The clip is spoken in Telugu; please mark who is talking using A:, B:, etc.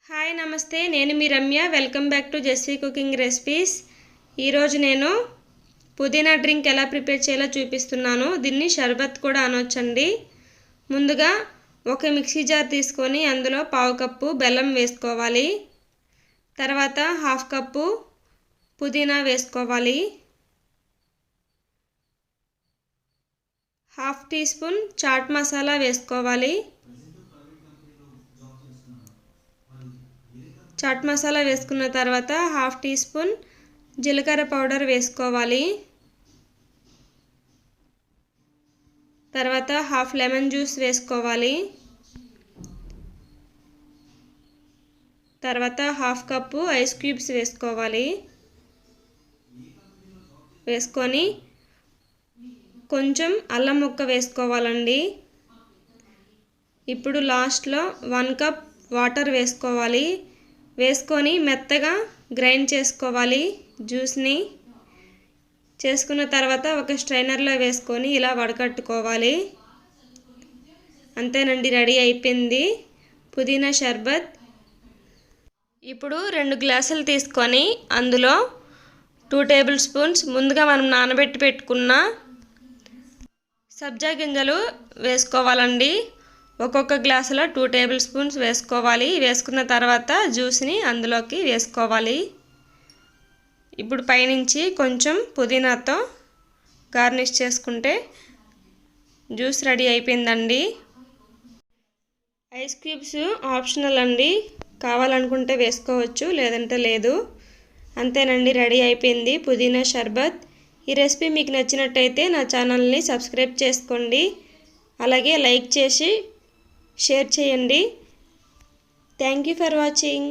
A: హాయ్ నమస్తే, నేను మీ Ramya. Welcome back to Jessie cooking recipes. ఈరోజు నేను పుదీనా డ్రింక్ ఎలా ప్రిపేర్ చేయాలో చూపిస్తున్నాను. దీన్ని షర్బత్ కూడా అనొచ్చండి. ముందుగా ఒక మిక్సీ జార్ తీసుకొని అందులో పావు కప్పు బెల్లం వేసుకోవాలి. తర్వాత హాఫ్ కప్పు పుదీనా వేసుకోవాలి. Half teaspoon chaat masala వేసుకోవాలి. చాట్ మసాలా వేసుకున్న తర్వాత హాఫ్ టీ స్పూన్ జీలకర్ర పౌడర్ వేసుకోవాలి. తర్వాత హాఫ్ లెమన్ జ్యూస్ వేసుకోవాలి. తర్వాత హాఫ్ కప్పు ఐస్ క్యూబ్స్ వేసుకోవాలి. వేసుకొని కొంచెం అల్లం ముక్క వేసుకోవాలండి. ఇప్పుడు లాస్ట్లో 1 కప్ వాటర్ వేసుకోవాలి. వేసుకొని మెత్తగా గ్రైండ్ చేసుకోవాలి. జ్యూస్ని చేసుకున్న తర్వాత ఒక స్ట్రైనర్లో వేసుకొని ఇలా వడకట్టుకోవాలి. అంతేనండి, రెడీ అయిపోయింది పుదీనా షర్బత్. ఇప్పుడు 2 గ్లాసులు తీసుకొని అందులో 2 టేబుల్ స్పూన్స్ ముందుగా మనం నానబెట్టి పెట్టుకున్న సబ్జా గింజలు వేసుకోవాలండి. ఒక్కొక్క గ్లాసులో 2 టేబుల్ స్పూన్స్ వేసుకోవాలి. వేసుకున్న తర్వాత జ్యూస్ని అందులోకి వేసుకోవాలి. ఇప్పుడు పైనుంచి కొంచెం పుదీనాతో గార్నిష్ చేసుకుంటే జ్యూస్ రెడీ అయిపోయిందండి. ఐస్ క్యూబ్స్ ఆప్షనల్ అండి, కావాలనుకుంటే వేసుకోవచ్చు, లేదంటే లేదు. అంతేనండి, రెడీ అయిపోయింది పుదీనా షర్బత్. ఈ రెసిపీ మీకు నచ్చినట్టయితే నా ఛానల్ని సబ్స్క్రైబ్ చేసుకోండి. అలాగే లైక్ చేసి షేర్ చేయండి. Thank you for watching.